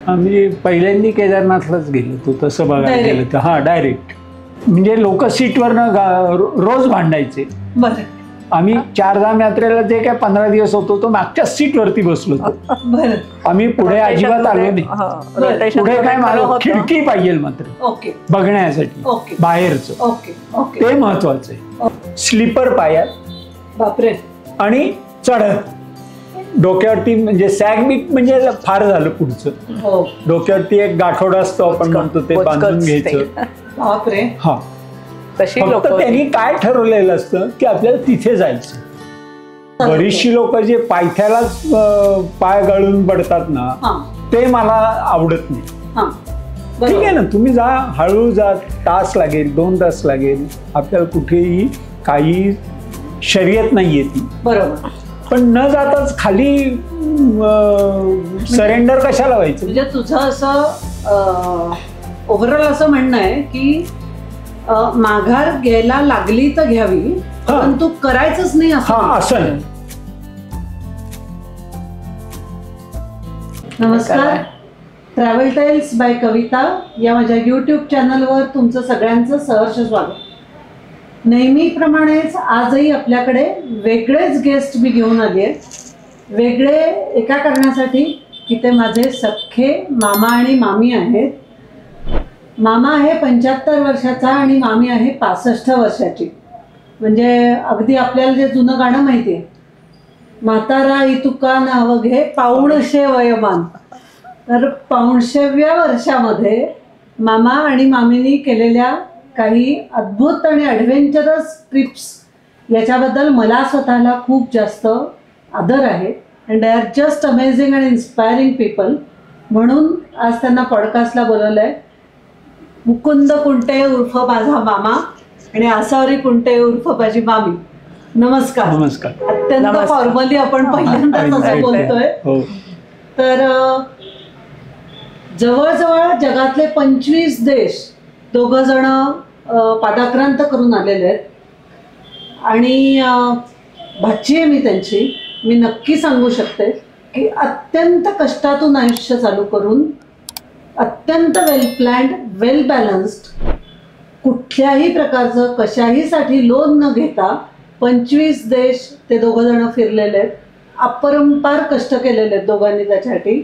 आम्ही पहिल्यांदा केदारनाथलाच गेलो होतो तसं बघायला गेलं तर. हा, डायरेक्ट. म्हणजे लोक सीटवरनं रोज भांडायचे. बरं. आम्ही चारधाम यात्रेला जे काय 15 दिवस होतो तो मागच्या सीटवरती बसलो होतो. बरं. आम्ही पुढे अजिबात आलो नाही. पुढे काय मला खिडकी पाहिजे मात्र ओके बघण्यासाठी. ओके. बाहेरचं ओके ओके. ते महत्वाचं आहे. स्लीपर पायात. बापरे. आणि चढत डोक्यावरती म्हणजे सॅग बीक म्हणजे फार झालं पुढचं. हो. डोक्यावरती एक गाठोडा असतो आपण म्हणतो ते बांधून घ्यायचं. बापरे. हा. फक्त त्यांनी काय ठरवलेलं असतं की आपल्याला तिथे जायचं. बरीचशी लोक जे पायथ्यालाच पाय गळून पडतात ना ते मला आवडत नाही. ठीक आहे ना, तुम्ही जा, हळू जा, तास लागेल, 2 तास लागेल, आपल्याला कुठेही काही शर्यत नाहीये ती. बरोबर. पण न जाताच खाली सरेंडर कशाला व्हायचं. म्हणजे तुझं असं ओव्हरऑल असं म्हणणं आहे की माघार घ्यायला लागली तर घ्यावी, परंतु करायचंच नाही असं नाही. नमस्कार. ट्रॅव्हल टेल्स बाय कविता या माझ्या यूट्यूब चॅनलवर तुमचं सगळ्यांचं सहर्ष स्वागत. नेहमीप्रमाणेच आजही आपल्याकडे वेगळेच गेस्ट मी घेऊन आली आहे. वेगळे एका कारणासाठी की ते माझे सख्खे मामा आणि मामी आहेत. मामा आहे 75 वर्षाचा आणि मामी आहे 65 वर्षाची. म्हणजे अगदी आपल्याला जे जुनं गाणं माहिती आहे, म्हातारा इतुका नाव घे पाऊणशे वयमान. तर 500व्या वर्षामध्ये मामा आणि मामीनी केलेल्या काही अद्भुत आणि ॲडव्हेंचरस ट्रिप्स याच्याबद्दल मला स्वतःला खूप जास्त आदर आहे. And they are just amazing and inspiring people. म्हणून आज त्यांना पॉडकास्टला बोलवलं आहे. मुकुंद कुंटे उर्फ माझा मामा आणि आसावरी कुंटे उर्फ माझी मामी. नमस्कार. नमस्कार. अत्यंत फॉर्मली आपण पहिल्यांदाच असं बोलतोय. तर जवळजवळ जगातले 25 देश दोघं जण पादाक्रांत करून आलेले आहेत. आणि भाची आहे मी त्यांची. मी नक्की सांगू शकते की अत्यंत कष्टातून आयुष्य चालू करून अत्यंत वेल प्लॅन्ड, वेल बॅलन्स्ड, कुठल्याही प्रकारचं कशाहीसाठी लोन न घेता 25 देश ते दोघं जण फिरलेले आहेत. अपरंपार कष्ट केलेले आहेत दोघांनी त्याच्यासाठी.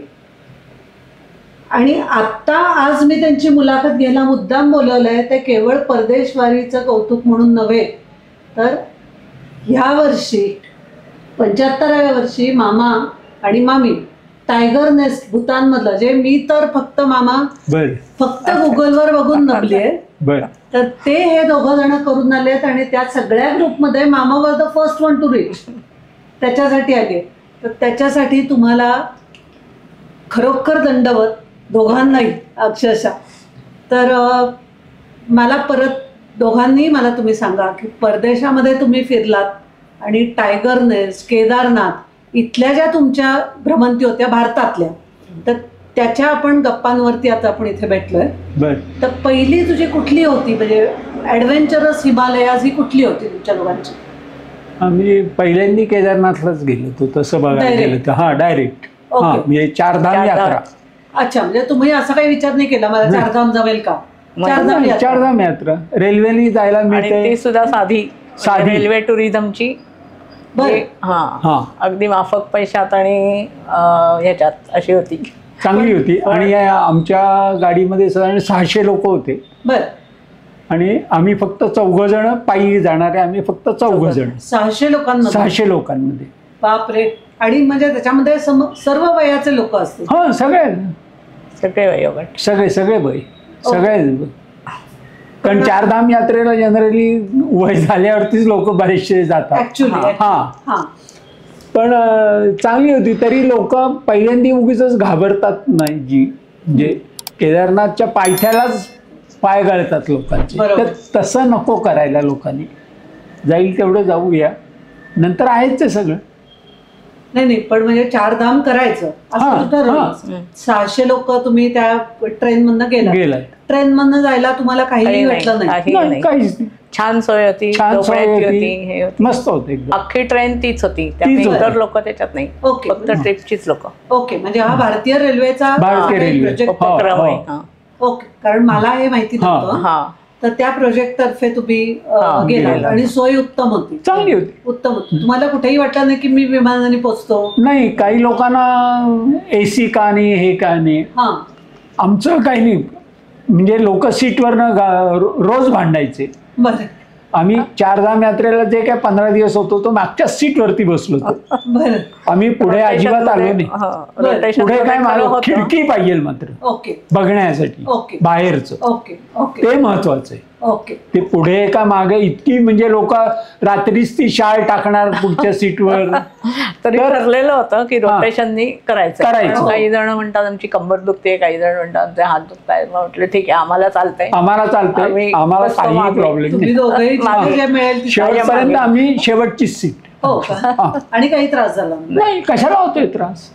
आणि आत्ता आज मी त्यांची मुलाखत घ्यायला मुद्दाम बोलवलं आहे ते केवळ परदेशवारीचं कौतुक म्हणून नव्हे, तर ह्या वर्षी 75व्या वर्षी मामा आणि मामी टायगर नेस्ट भूतानमधलं, जे मी तर फक्त मामा फक्त गुगलवर बघून नभली आहे, तर ते हे दोघं जण करून आले आहेत. आणि त्या सगळ्या ग्रुपमध्ये मामा was the first one two reach. त्याच्यासाठी आले. तर त्याच्यासाठी तुम्हाला खरोखर दंडवत दोघांनाही अक्षरशः. तर मला परत दोघांनी मला तुम्ही सांगा की परदेशामध्ये तुम्ही फिरलात आणि टायगर नेस्ट, केदारनाथ इथल्या ज्या तुमच्या भ्रमंती होत्या भारतातल्या, तर त्याच्या आपण गप्पांवरती आता आपण इथे भेटलोय. तर पहिली तुझी कुठली होती, म्हणजे ॲडव्हेंचरस हिमालयाज ही कुठली होती तुमच्या दोघांची? आम्ही पहिल्यांदा केदारनाथलाच गेलो होतो तसं बघायला गेलं तर. हा, डायरेक्ट. म्हणजे चारधाम यात्रा. अच्छा, म्हणजे तुम्ही असा काही विचार नाही केला मला चारधाम जमेल का? चारधाम यात्रा रेल्वेने जायला मिळते. ती सुद्धा साधी रेल्वे टुरिझमची. अगदी माफक पैशात आणि ह्याच्यात अशी होती, चांगली होती. आणि आमच्या गाडीमध्ये साधारण 600 लोक होते. आणि आम्ही फक्त 4 जण पायी जाणारे. आम्ही फक्त 4 जण 600 लोकांमध्ये. बापरे. आणि म्हणजे त्याच्यामध्ये सर्व वयाचे लोक असतील? हो, सगळे वयोगट, सगळे वय, सगळे. कारण चारधाम यात्रेला जनरली वय झाल्यावरतीच लोक बरेचसे जातात. पण चांगली होती. तरी लोक पहिल्यांदा उगीच घाबरतात नाही. जी म्हणजे केदारनाथच्या पायथ्यालाच पाय गळतात लोकांचे. तर तसं नको करायला लोकांनी. जाईल तेवढं जाऊया, नंतर आहेच ते सगळं. नाही, पण म्हणजे चारधाम करायचं असं ठरवलं. 600 लोक तुम्ही त्या ट्रेन मधनं गेला. ट्रेन मधनं जायला तुम्हाला काही वाटलं नाही? काहीच नाही. छान सोय होती, छान सोय झोपण्याची होती, होती, हे होती. मस्त होते एकदम. अख्खी ट्रेन तीच होती, तीच त्यामुळे होती. इतर लोक त्याच्यात नाही, ओके. फक्त ट्रिपचीच लोक. ओके, म्हणजे हा भारतीय रेल्वेचा भारतीय काही रेल्वे. प्रोजेक्ट हो, उपक्रम आहे. हो. हा. ओके, कारण मला हे माहिती हा. नव्हतं. हा. तर त्या प्रोजेक्ट तर्फे तुम्ही हा, गेला गेलेलो. आणि सोय उत्तम होती. चांगली होती. उत्तम होती. तुम्हाला कुठेही वाटलं नाही की मी विमानाने पोहोचतो? नाही, काही लोकांना AC का नाही, हे का नाही, हा. आमचं काही नाही. म्हणजे लोक सीटवरनं रोज भांडायचे. बरं आम्ही चारधाम यात्रेला जे काय 15 दिवस होतो तो मागच्या सीटवरती बसलो होतो. बरं. आम्ही पुढे अजिबात आलो नाही. रोटेशन पुढे काय मला खिडकी पाहिजे मात्र ओके बघण्यासाठी ओके. बाहेरचं, ओके ओके ते महत्वाचं आहे. ओके. ते पुढे का मागे इतकी म्हणजे लोक रात्रीच ती शाळ टाकणार पुढच्या सीटवर. तरी ठरलेलं होतं की रोटेशननी करायचं. करायचं. काही जण म्हणतात आमची कंबर दुखते, काही जण म्हणतात आमचे हात दुखतायत. म्हटलं ठीक आहे, आम्हाला चालतंय, आम्हाला चालतंय, आम्ही आम्हाला बसतो काही मागे. प्रॉब्लेम तुम्ही नाही. दोघंही जिथे जे मिळेल तिथे शेवटपर्यंत मागे. आम्ही शेवटचीच सीट. हो का? आणि काही त्रास झाला नाही? नाही, कशाला होतोय त्रास.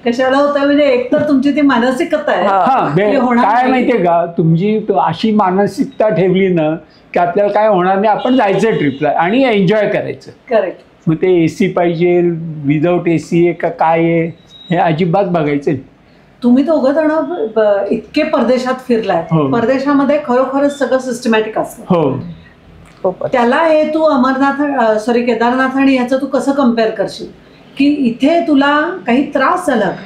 कशाला होतं म्हणजे एकतर तुमची ती मानसिकता आहे. हा, ते होणार काय नाही. माहितीये का, तुमची अशी मानसिकता ठेवली ना की आपल्याला काय होणार नाही, आपण जायचं ट्रिपला आणि एन्जॉय करायचं. करेक्ट. मग ते AC पाहिजे, विदाऊट AC आहे का काय आहे, हे अजिबात बघायचं नाही. तुम्ही दोघं जण इतके परदेशात फिरलाय, हो. परदेशामध्ये खरोखरच सगळं सिस्टमॅटिक असतं. हो, खूपच. त्याला हे तू केदारनाथ आणि ह्याचं तू कसं कम्पेअर करशील की इथे तुला काही त्रास झाला का?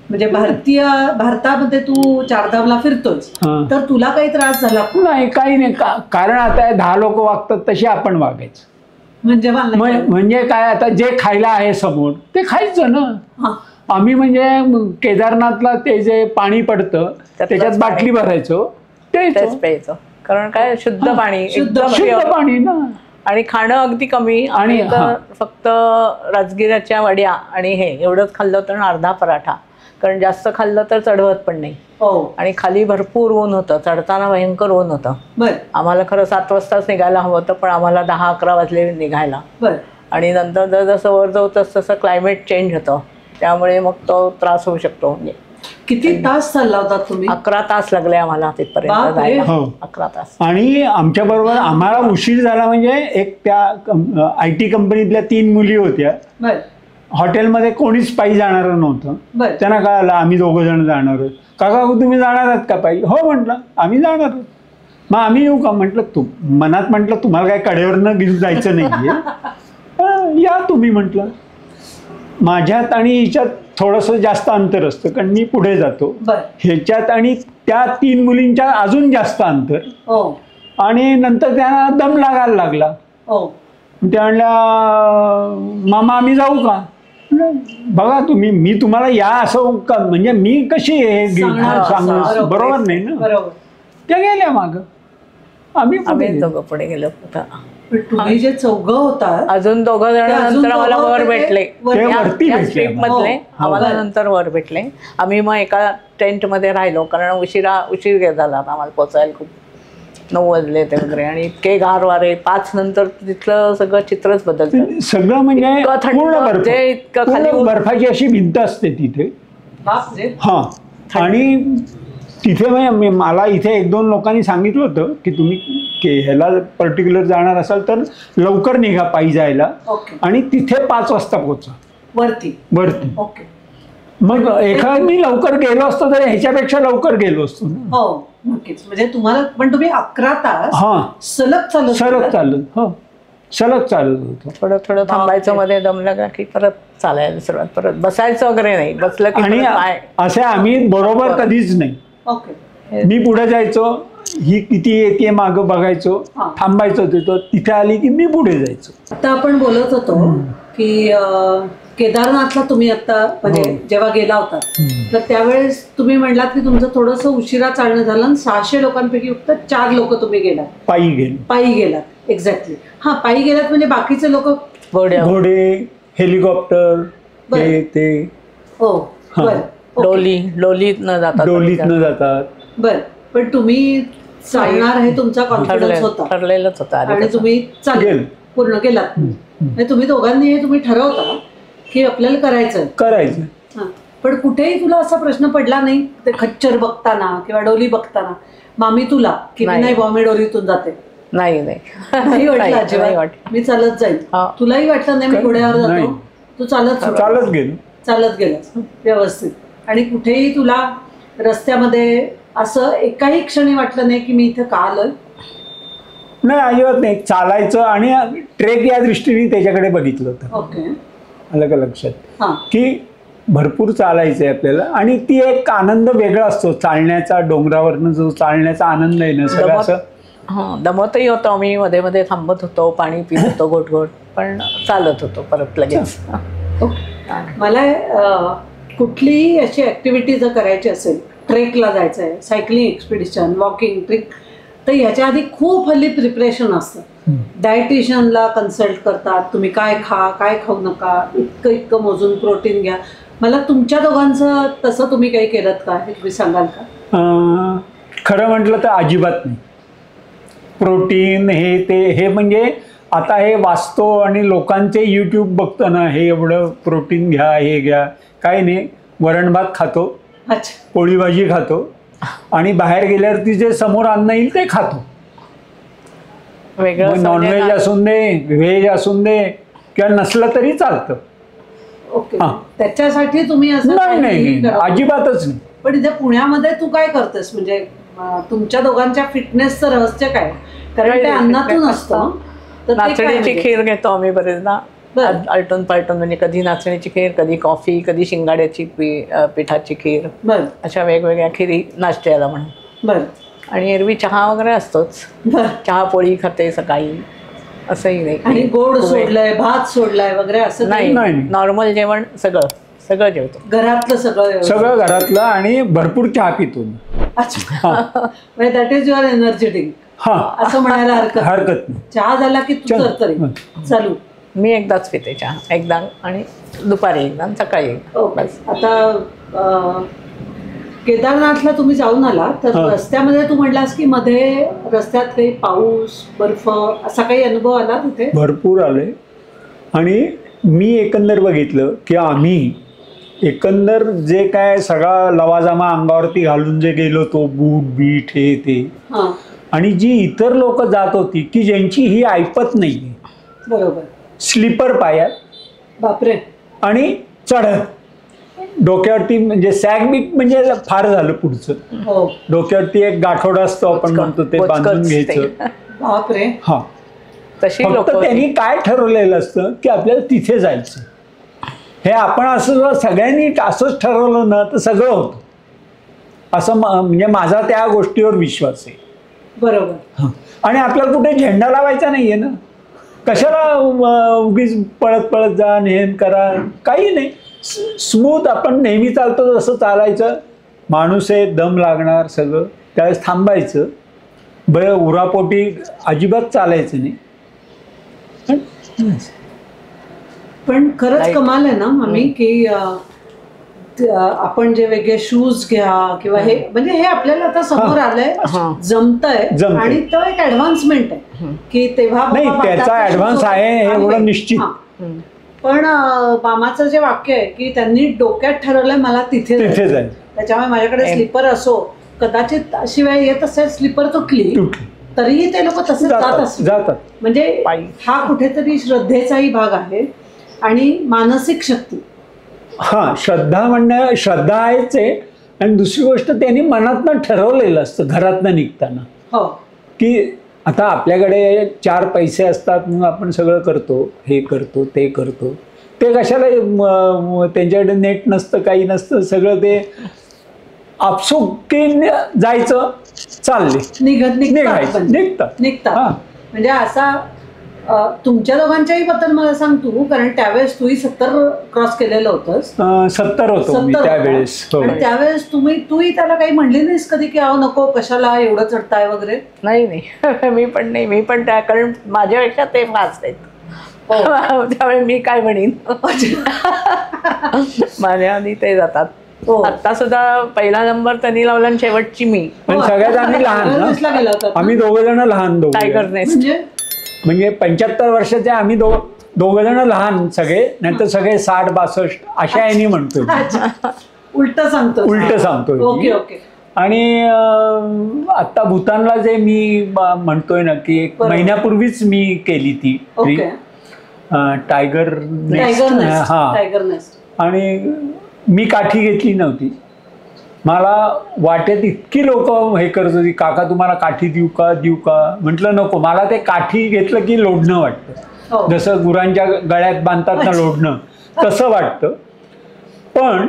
म्हणजे भारतामध्ये तू चारधामला फिरतोस हा. तर तुला काही त्रास झाला का? नाही, काही नाही. कारण आता 10 लोक वागतात तशी आपण वागायचं. म्हणजे मला नाही कळलं. म्हणजे काय, आता जे खायला आहे समोर ते खायचं ना. हा. आम्ही म्हणजे केदारनाथला ते जे पाणी पडतं त्याच्यात बाटली भरायचो, तेच प्यायचं, कारण काय शुद्ध पाणी, एकदम शुद्ध pure. पाणी ना. आणि खाणं अगदी कमी. आणि आणि हा. फक्त राजगिराच्या वड्या आणि हे एवढंच खाल्लं तर अर्धा पराठा, कारण जास्त खाल्लं तर चढवत पण नाही. हो. आणि खाली भरपूर ऊन होतं, चढताना भयंकर ऊन होतं. बर आम्हाला खरं 7 वाजताच निघायला हवं होतं, पण आम्हाला 10-11 वाजले निघायला. बर. आणि नंतर जसं वर जाऊ तसं क्लायमेट चेंज होतं, त्यामुळे मग तो त्रास होऊ शकतो. म्हणजे किती तास चालला होता तुम्ही? 11 तास लागले आम्हाला तिथपर्यंत बापरे. जायला. हो. 11 तास. आणि आमच्या बरोबर आम्हाला उशीर झाला म्हणजे एक त्या IT कंपनीतल्या 3 मुली होत्या. बर हॉटेलमध्ये कोणीच पायी जाणारं नव्हतं. बर. त्यांना कळालं आम्ही 2 जण जाणार आहोत. काका तुम्ही जाणार आहात का पायी? हो म्हटलं, आम्ही जाणार आहोत. मग आम्ही येऊ का म्हटलं. मनात म्हटलं तुम्हाला काय कडेवरनं घेऊन जायचं नाहीये, या तुम्ही म्हटलं. माझ्यात आणि हिच्यात थोडंसं जास्त अंतर असतं कारण मी पुढे जातो. बर. ह्याच्यात आणि त्या 3 मुलींच्या अजून जास्त अंतर. हो. आणि नंतर त्यांना दम लागायला लागला. हो. त्या म्हणल्या मामा आम्ही जाऊ का? बघा तुम्ही, मी तुम्हाला या असं म्हणजे मी कशी हे सांगू, बरोबर नाही ना. बरोबर. त्या गेल्या माग, आम्ही दोघं पुढे गेलो. पण तुम्ही जे चौघं होता अजून 2 जण नंतर आम्हाला वर भेटले. ते वरती भेटले ट्रिप मधले आम्हाला नंतर वर भेटले. आम्ही मग एका टेंट मध्ये राहिलो, कारण उशीर झाला आम्हाला पोचायला. खूप 9 वाजले ते वगैरे, आणि इतके गार वारे. 5 नंतर तिथलं सगळं चित्रच बदलतं. सगळं म्हणजे पूर्ण बर्फ, इतकं खाली बर्फाची अशी भिंत असते तिथे. बापरे. हा. आणि तिथे म्हणजे मला इथे 1-2 लोकांनी सांगितलं होतं की तुम्ही ह्याला पर्टिक्युलर जाणार असाल तर लवकर निघा पायी जायला, ओके. आणि तिथे 5 वाजता पोहोचा वरती. ओके. मग मी लवकर गेलो असतो तर ह्याच्यापेक्षा लवकर गेलो असतो ना. हो नक्कीच. म्हणजे तुम्हाला पण तुम्ही 11 तास हा सलग चालत. हो, सलग चालत होतो. थोडं थांबायचं, मध्ये दमलं का की परत चालायला सुरुवात. परत बसायचं वगैरे नाही, बसलं की आणि असे आम्ही बरोबर कधीच नाही. ओके. मी पुढे जायचो, ही किती येते मागं बघायचो, थांबायचो तिथे आली की मी पुढे जायचो. आता आपण बोलत होतो की केदारनाथला तुम्ही आता म्हणजे जेव्हा गेला होता तर त्यावेळेस तुम्ही म्हणलात की तुमचं थोडंसं उशिरा चालणं झालं आणि 600 लोकांपैकी फक्त 4 लोक तुम्ही गेलात. पायी गेलात. एक्झॅक्टली. हा, पायी गेलात म्हणजे बाकीचे लोक घोडे, हेलिकॉप्टर, ते. हो. बर. डोलीत न जातात. बर. पण तुम्ही चालणार हे तुमचा कॉन्फिडन्स होता, ठरलेलंच होतं, आणि तुम्ही पूर्ण गेलात. तुम्ही दोघांनी हे तुम्ही ठरवता की आपल्याला करायचं. पण कुठेही तुला असा प्रश्न पडला नाही ते खच्चर बघताना किंवा डोली बघताना, मामी तुला की नाही बॉम्बे डोलीतून जाते? नाही नाही वाटलं नाही अजिबात वाटलं. मी चालत जाईल. हा. तुलाही वाटलं नाही मी घोड्यावर नाही. जातो, तू चालत चालत गेलो. चालत गेलास व्यवस्थित. आणि कुठेही तुला रस्त्यामध्ये असं एकाही क्षणी वाटलं नाही की मी इथं का आलोय? नाही, अजिबात नाही. चालायचं आणि ट्रेक या दृष्टीने त्याच्याकडे बघितलं होतं. ओके. आलं का लक्षात हां की भरपूर चालायचं आहे आपल्याला आणि ती एक आनंद वेगळा असतो चालण्याचा. डोंगरावरनं जो चालण्याचा आनंद आहे ना, सगळं असं दमतही होतो आम्ही, मध्ये मध्ये थांबत होतो, पाणी पित होतो घोट घोट, पण चालत होतो परत लगेच. मला कुठलीही अशी ॲक्टिव्हिटी जर करायची असेल, ट्रेकला जायचं आहे, सायकलिंग एक्सपिडिशन, वॉकिंग, ट्रेक, तर ह्याच्या आधी खूप हल्ली प्रिपरेशन असतं. डायटिशियनला कन्सल्ट करतात, तुम्ही काय खा काय खाऊ नका, इतकं इतकं मोजून प्रोटीन घ्या. मला तुमच्या दोघांचं तसं तुम्ही काही केलं का हे तुम्ही सांगाल का? खरं म्हटलं तर अजिबात नाही. प्रोटीन हे ते हे म्हणजे आता हे वाचतो आणि लोकांचे यूट्यूब बघतो ना, हे एवढं प्रोटीन घ्या हे घ्या, काही नाही. वरण भात खातो, अच्छा, पोळी भाजी खातो आणि बाहेर गेल्यावरती जे समोर अन्न येईल ते खातो. वेगळं नॉनव्हेज असून दे, व्हेज असून दे किंवा नसलं तरी चालतं. ओके. त्याच्यासाठी तुम्ही असं नाही नाही काही नाही, करत? अजिबातच नाही. पण इथे पुण्यामध्ये तू काय करतेस? म्हणजे तुमच्या दोघांच्या फिटनेसचं रहस्य काय? कारण ते अन्नातून असतं. तर ते काय नाचणीची म्हणजे? खीर घेतो आम्ही बरेचदा, बरं. आलटून पालटून, म्हणजे कधी नाचणीची खीर, कधी कॉफी, कधी शिंगाड्याची पिठाची खीर, बरं अशा वेगवेगळ्या खिरी नाश्त्याला म्हणून. बरं आणि एरवी चहा वगैरे असतोच, बरं. चहा पोळी खाते सकाळी, असंही नाही. आणि गोड सोडलंय, भात सोडलाय वगैरे असं काही? नाही, नॉर्मल जेवण सगळं सगळं जेवतो. घरातलं सगळं सगळं घरातलं आणि भरपूर चहा पितो. अच्छा, म्हणजे that is your energy drink हा, असं म्हणायला हरकत नाही. चहा झाला की तू तरतरी चालू. मी एकदाच पिते चहा, एकदा, आणि दुपारी एकदा, सकाळी एकदा. ओके. आता केदारनाथला तुम्ही जाऊन आला तर रस्त्यामध्ये तू म्हटलास की मध्ये रस्त्यात काही पाऊस, बर्फ असा काही अनुभव आला तिथे? भरपूर आले. आणि मी एकंदर बघितलं की आम्ही एकंदर जे काय सगळा लवाजमा अंगावरती घालून जे गेलो तो बूट बीट हे ते, हां आणि जी इतर लोक जात होती की ज्यांची ही ऐपत नाही, बरोबर, स्लीपर पायात बापरे, आणि चढत डोक्यावरती, म्हणजे सॅग बीक म्हणजे फार झालं पुढचं. हो डोक्यावरती एक गाठोडा असतो आपण म्हणतो ते बांधून घ्यायचं. बापरे. हा, तशी लोक फक्त त्यांनी काय ठरवलेलं असतं की आपल्याला तिथे जायचं. हे आपण असं जर सगळ्यांनी असंच ठरवलं ना तर सगळं होतं असं म्हणजे माझा त्या गोष्टीवर विश्वास आहे. बरोबर. आणि आपल्याला कुठे झेंडा लावायचा नाहीये ना, कशाला उगीच पळत पळत जा, नेहमी करा, काही नाही. स्मूथ आपण नेहमी चालतो तसं चालायचं. माणूस आहे, दम लागणार सगळं, त्यावेळेस थांबायचं. उरापोटी अजिबात चालायचं नाही. पण खरंच कमाल आहे ना आम्ही की आपण जे वेगळे शूज घ्या किंवा हे, म्हणजे हे आपल्याला आता समोर आलंय, जमतंय, आणि तो एक ऍडव्हान्समेंट आहे की तेव्हा नाही, त्याचा ऍडव्हान्स आहे हे एवढं निश्चित. पण मामाचं जे वाक्य आहे की त्यांनी डोक्यात ठरवलंय मला तिथे जायचं, त्याच्यामुळे माझ्याकडे स्लीपर असो, कदाचित अशी वेळ येत असेल स्लीपर तुटली तरीही ते लोक तसे जातात. म्हणजे हा कुठेतरी श्रद्धेचाही भाग आहे आणि मानसिक शक्ती. हा, श्रद्धा आहेच आहे. आणि दुसरी गोष्ट त्यांनी मनातनं ठरवलेलं असतं घरातनं निघताना. हो, की आता आपल्याकडे 4 पैसे असतात मग आपण सगळं करतो, हे करतो ते करतो. ते कशाला त्यांच्याकडे नेट नसतं, काही नसतं, सगळं ते आपसुकीने जायचं, चालले निघतात. म्हणजे असा तुमच्या दोघांच्याही बद्दल मला सांग तू, कारण त्यावेळेस तूही 70 क्रॉस केलेलं होतंस. 70 होतो मी त्यावेळेस. आणि त्यावेळेस तूही त्याला काही म्हणली नाहीस कधी की अहो नको, कशाला एवढं चढताय वगैरे? नाही मी पण त्या, कारण माझ्यापेक्षा ते फास्ट आहेत. त्यामुळे मी काय म्हणेन, माझ्या आधी ते जातात. आता सुद्धा पहिला नंबर त्यांनी लावला आणि शेवटची मी. सगळ्यात आम्ही लहान, आम्ही 2 जण लहान, टायगर नेस्ट, म्हणजे 75 वर्षाचे आम्ही 2 जण लहान सगळे, नाहीतर सगळे 60-62 अशा याने म्हणतो. उलट सांगतो. ओके. आणि आता भूतानला जे मी म्हणतोय ना की एक महिन्यापूर्वीच मी केली ती टायगर नेस्ट. हा, आणि मी काठी घेतली नव्हती. मला वाटेत इतकी लोक हे करत होती, काका तुम्हाला काठी देऊ का. म्हटलं नको, मला ते काठी घेतलं की लोढणं वाटतं, जसं गुरांच्या गळ्यात बांधतात ना लोढणं, तसं वाटतं. पण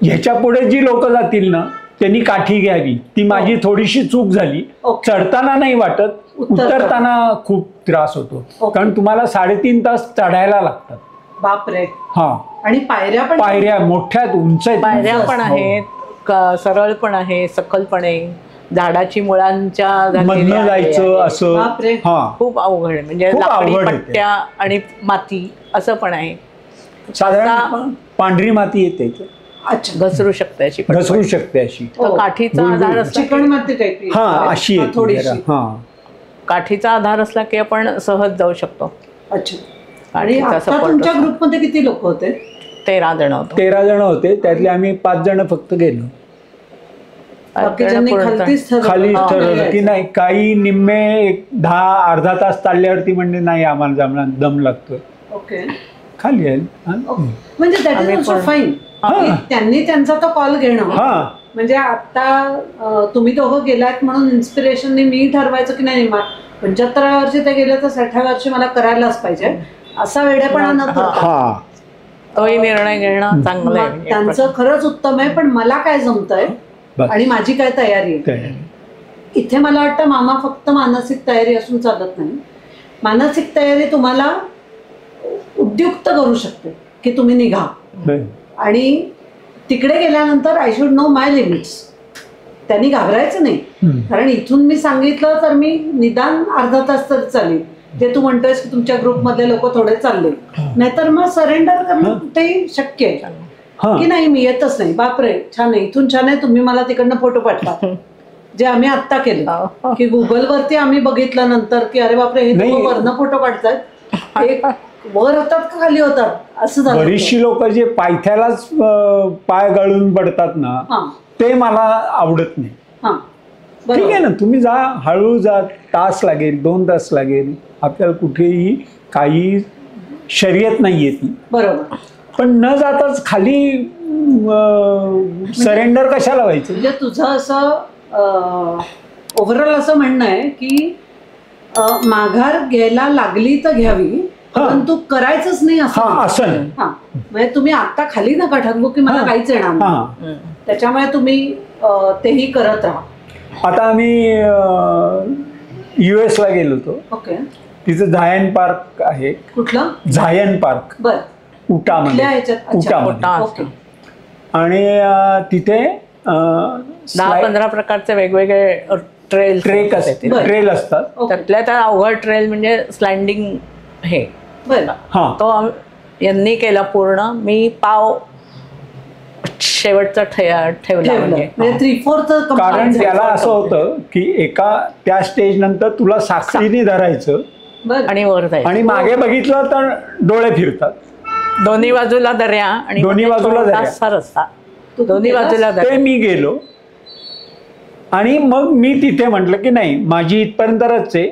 ह्याच्या पुढे जी लोक जातील ना त्यांनी काठी घ्यावी. ती माझी थोडीशी चूक झाली. चढताना नाही वाटत, उतरताना खूप त्रास होतो, कारण तुम्हाला 3.5 तास चढायला लागतात. बापरे. हा, आणि पायऱ्या मोठ्या उंच आहेत. पायऱ्या पण आहेत, सरळ पण आहे, सखल पण आहे, झाडाची मुळांच्या मधनं जायचं असं. हा, खूप अवघड आहे. म्हणजे लाकडी पट्ट्या आणि माती असं पण आहे. साधारण पांढरी माती येते, घसरू शकते अशी, काठीचा आधार असला, हा अशी काठीचा आधार असला की आपण सहज जाऊ शकतो. आणि आता तुमच्या ग्रुपमध्ये किती लोक होते? 13 जण होते. 13 जण होते, त्यातले आम्ही 5 जण फक्त गेलो. खाली ठरवलं की नाही, काही निम्मे 10-अर्धा तास चालल्यावरती म्हणजे नाही आम्हाला जमणार, दम लागतो, खाली आहे. म्हणजे फाईन. त्यांनी त्यांचा तो कॉल घेणं, म्हणजे आता तुम्ही दोघं गेलात म्हणून इन्स्पिरेशनने मी ठरवायचं की नाही 75व्या वर्षी ते गेले तर 60व्या वर्षी मला करायलाच पाहिजे असा वेडेपणा न करता तोही निर्णय घेणं चांगलं आहे. त्यांचं खरंच उत्तम आहे. पण मला काय जमतंय आणि माझी काय तयारी आहे. इथे मला वाटतं मामा फक्त मानसिक तयारी असून चालत नाही. मानसिक तयारी तुम्हाला उद्युक्त करू शकते की तुम्ही निघा, आणि तिकडे गेल्यानंतर I should know my limits. त्यांनी घाबरायचं नाही, कारण इथून मी सांगितलं तर मी निदान अर्धा तास तर चालेल. जे तू म्हणतोयस की तुमच्या ग्रुपमधले लोक थोडे चालले, नाहीतर मग सरेंडर करणं कुठेही शक्य आहे की नाही. मी येतच नाही, बापरे छान आहे, इथून छान आहे, तुम्ही मला तिकडनं फोटो पाठवा. जे आम्ही आत्ता केलं की गुगलवरती आम्ही बघितलं नंतर की अरे बापरे हे वरनं फोटो काढतात, वर होतात का खाली होतात असं झालं. बरीचशी लोक जे पायथ्यालाच पाय गळून पडतात ना, ते मला आवडत नाही. ठीक आहे ना, तुम्ही जा, हळू जा, तास लागेल, 2 तास लागेल, आपल्याला कुठेही काही शर्यत नाहीये ती, बरोबर. पण न जाताच खाली सरेंडर कशाला व्हायचं. म्हणजे तुझं असं ओव्हरऑल असं म्हणणं आहे की माघार घ्यायला लागली तर घ्यावी, परंतु करायचंच नाही असं नाही. म्हणजे तुम्ही आता खाली नका ठरवू की मला काहीच येणार नाही, त्याच्यामुळे तुम्ही तेही करत राहा. आता आम्ही US ला गेलो होतो. तिचं झायन पार्क आहे. कुठलं? झायन पार्क, उटामध्ये. आणि तिथे 10-15 प्रकारचे वेगवेगळे ट्रेल असतात. त्यातल्या त्या अवघड ट्रेल म्हणजे स्लाइडिंग हे, तो यांनी केला पूर्ण. मी पाव शेवटचा ठेवला, म्हणजे कारण त्याला असं होतं की त्या स्टेज नंतर तुला साखळीने धरायचं आणि वर जायचं, आणि मागे बघितलं तर डोळे फिरतात. दोन्ही बाजूला दर्या आणि दोन्ही बाजूला रस्ता, दोन्ही बाजूला. ते मी गेलो आणि मग मी तिथे म्हटलं की नाही, माझी इथपर्यंतच आहे.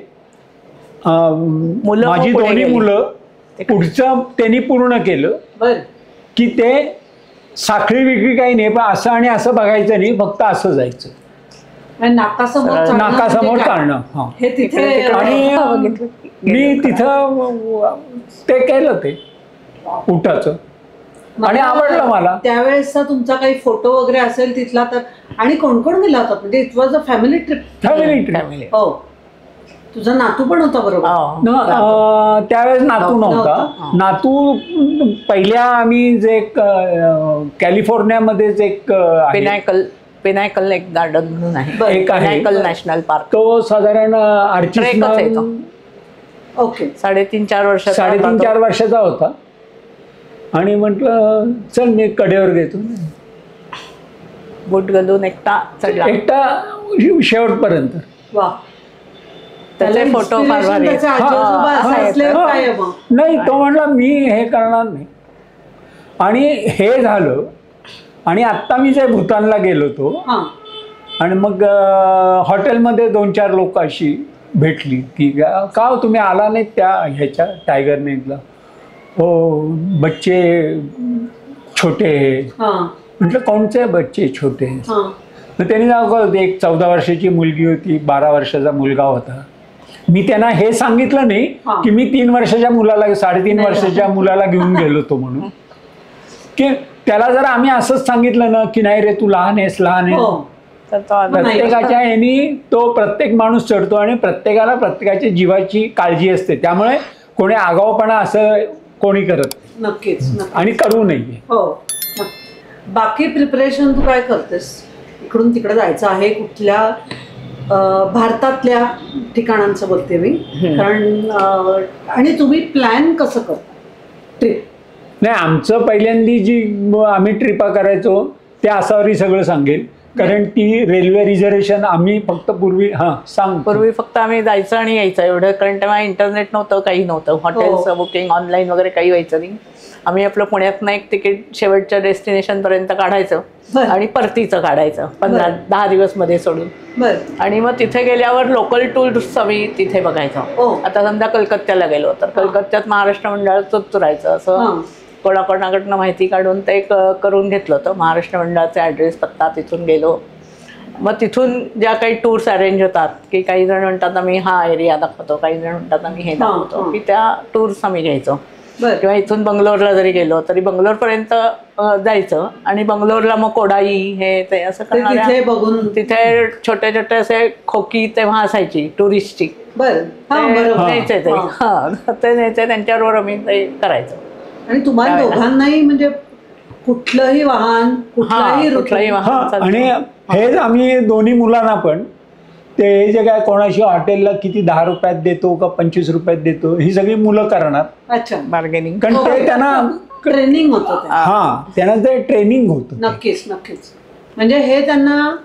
माझी दोन्ही मुलं पुढचं त्यांनी पूर्ण केलं की ते साखळी विक्री काही नाही, पण असं आणि असं बघायचं नाही, फक्त असं जायचं, नाकासमोर चालणं. आणि मी तिथं ते केलं, ते उटाचं, आणि आवडलं मला. त्यावेळेसचा तुमचा काही फोटो वगैरे असेल तिथला तर? आणि कोण कोण गेला होता? म्हणजे it was a family trip. हो, तुझा नातू पण होता बरोबर? त्यावेळेस नातू नव्हता. नातू पहिल्या आम्ही जे कॅलिफोर्नियामध्येच एक पिनायकल एक गार्डन म्हणून आहे, पिनायकल नॅशनल पार्क. तो साधारण 3.5-4 वर्षाचा होता. आणि म्हटलं चल मी कडेवर घेतो, बूट घालून एकटा शेवटपर्यंत. त्याचे फोटो फार भारी. नाही, तो म्हणला मी हे करणार नाही. आणि हे झालं आणि आत्ता मी जे भूतानला गेलो होतो हां आणि मग हॉटेलमध्ये 2-4 लोक अशी भेटली की का हो तुम्ही आला नाहीत त्या ह्याच्या टायगर नेटला. हो बच्चे छोटे हैं. हां म्हटलं कोणते बच्चे छोटे हैं. हां तर त्यांनी दाखवलं एक 14 वर्षाची मुलगी होती, 12 वर्षाचा मुलगा होता. मी त्यांना हे सांगितलं नाही हां. की मी 3 वर्षाच्या मुलाला 3.5 वर्षाच्या मुलाला घेऊन गेलो होतो म्हणून, की त्याला जर आम्ही असंच सांगितलं ना की नाही रे तू लहान आहेस लहान हो आहे, तर तो आता प्रत्येकाच्या यांनी तो प्रत्येक माणूस चढतो आणि प्रत्येकाला प्रत्येकाच्या जीवाची काळजी असते. त्यामुळे कोणी आगाऊपणा असं कोणी करत नाही नक्कीच नक्कीच. आणि करू नये. हो नक्की. बाकी प्रिपरेशन तू काय करतेस? इकडून तिकडे जायचं आहे कुठल्या भारतातल्या ठिकाणांचं बोलते मी, कारण आणि तुम्ही प्लॅन कसं करता ट्रिप? नाही आमचं पहिल्यांदी जी आम्ही ट्रिपा करायचो त्या असावरी सगळं सांगेल, कारण ती रेल्वे रिझर्वेशन आम्ही फक्त पूर्वी सांग पूर्वी फक्त आम्ही जायचं आणि यायचं एवढं, कारण तेव्हा इंटरनेट नव्हतं, काही नव्हतं, हॉटेलचं बुकिंग ऑनलाईन वगैरे काही व्हायचं नाही. आम्ही आपलं पुण्यातनं एक तिकीट शेवटच्या डेस्टिनेशन पर्यंत काढायचं आणि परतीचं काढायचं 15-10 दिवस मध्ये सोडून. बरं. आणि मग तिथे गेल्यावर लोकल टूर्स आम्ही तिथे बघायचं. आता समजा कलकत्त्याला गेलो तर कलकत्त्यात महाराष्ट्र मंडळाचंच राहायचं, असं कोणाकोणाकडनं माहिती काढून ते करून घेतलं होतं. महाराष्ट्र मंडळाचा ॲड्रेस पत्ता तिथून गेलो. मग तिथून ज्या काही टूर्स अरेंज होतात की काही जण म्हणतात आम्ही हा एरिया दाखवतो, काही जण म्हणतात आम्ही हे दाखवतो, की त्या टूर्स आम्ही घ्यायचो. किंवा इथून बंगलोरला जरी गेलो तरी बंगलोरपर्यंत जायचं आणि बंगलोरला मग कोडाई हे ते असं करणाऱ्या बघून तिथे छोटे छोटे असे खोकी तेव्हा असायची टुरिस्टची, न्यायचे ते ते न्यायचे, त्यांच्याबरोबर आम्ही ते करायचो. आणि तुम्हाला दोघांनाही म्हणजे कुठलंही वाहन कुठलाही वाहन आणि हेच आम्ही दोन्ही मुलांना पण ते जे काय कोणाशी हॉटेलला किती 10 रुपयात देतो का 25 रुपयात देतो ही सगळी मुलं करणार. अच्छा. बार्गेनिंग, कारण ते त्यांना ट्रेनिंग होतं. त्यांना ते ट्रेनिंग होतं. नक्कीच नक्कीच. म्हणजे हे त्यांना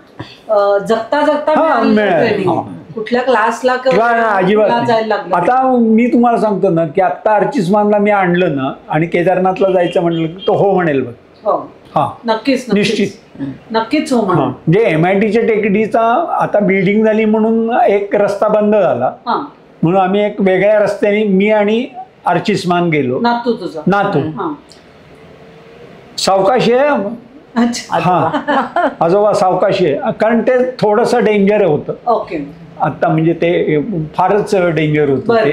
जगता जगता ट्रेनिंग, कुठल्या क्लासला किंवा अजिबात जायला लागलं. आता मी तुम्हाला सांगतो ना की आता अर्चिस्मानला मी आणलं ना आणि केदारनाथला जायचं म्हणलं की तो हो म्हणेल बघ. हो हा नक्कीच निश्चित नक्कीच हो म्हणा. म्हणजे MITच्या टेकडीचा आता बिल्डिंग झाली म्हणून एक रस्ता बंद झाला, म्हणून आम्ही एक वेगळ्या रस्त्याने मी आणि अर्चिस्मान गेलो. नातू तुझा? नातू. सावकाशी आहे. हा आजोबा सावकाशी आहे, कारण ते थोडंसं डेंजर होतं. ओके. आता म्हणजे ते फारच डेंजर होतं ते,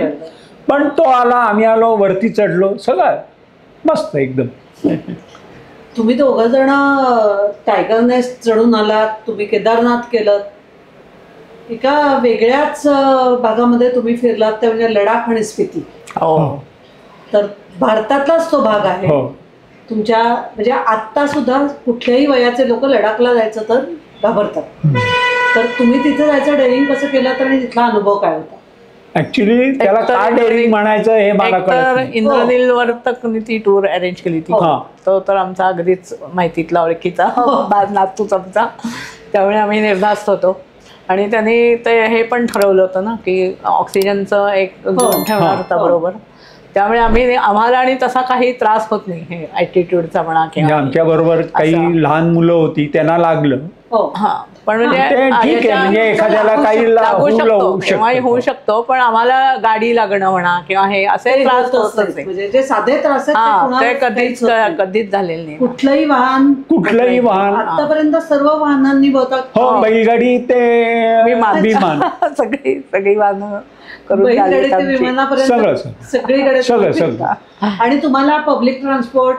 पण तो आला, आम्ही आलो, वरती चढलो, सगळं मस्त एकदम. तुम्ही दोघं जण टायगर नेस्ट चढून आलात, तुम्ही केदारनाथ केलं, एका वेगळ्याच भागामध्ये तुम्ही फिरलात, ते म्हणजे लडाख आणि स्पिती. तर भारतातलाच तो भाग आहे. तुमच्या म्हणजे आत्ता सुद्धा कुठल्याही वयाचे लोक लडाखला जायचं तर घाबरतात. तर तुम्ही तिथे जायचं डेअरिंग कसं केलं आणि तिथला अनुभव काय होता? ऍक्च्युली त्याला काय डेअरिंग म्हणायचं हे मला कळत नाही. इंद्रनीलवर तर ती टूर अरेंज केली ती, तो तर आमचा अगदीच माहितीतला ओळखीचा नातूच आमचा, त्यामुळे आम्ही निर्धास्त होतो. आणि त्यांनी ते हे पण ठरवलं होतं ना की ऑक्सिजनचं एक झोन ठेवणार होता बरोबर, त्यामुळे आम्हाला आणि तसा काही त्रास होत नाही. हे ॲटिट्यूडचा म्हणा किंवा आमच्या बरोबर काही लहान मुलं होती त्यांना लागलं. पण म्हणजे एखाद्याला काही लागू शकतो केव्हाही होऊ शकतो, पण आम्हाला गाडी लागणं म्हणा किंवा हे असे त्रास होत म्हणजे जे साधे त्रास ते कधीच झालेले नाही. कुठलंही वाहन आतापर्यंत सर्व वाहनांनी बहुतेक बैलगाडी ते विमान सगळी वाहनं सगळीकडे. आणि तुम्हाला पब्लिक ट्रान्सपोर्ट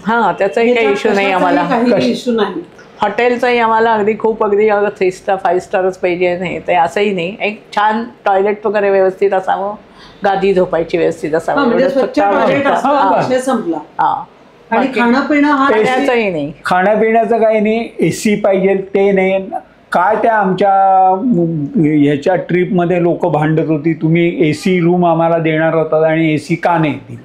त्याचाही काही इश्यू नाही आम्हाला. इश्यू नाही. हॉटेलचंही आम्हाला अगदी 3 स्टार 5 स्टारच पाहिजे नाही ते असंही नाही. एक छान टॉयलेट वगैरे व्यवस्थित असावं, गादी झोपायची व्यवस्थित असावं, आणि खाण्यापिण्याचंही नाही. खाण्यापिण्याचं काही नाही, AC पाहिजे ते नाही. काय त्या आमच्या ह्याच्या ट्रिपमध्ये लोक भांडत होती, तुम्ही AC रूम आम्हाला देणार होता आणि AC का नाही दिली?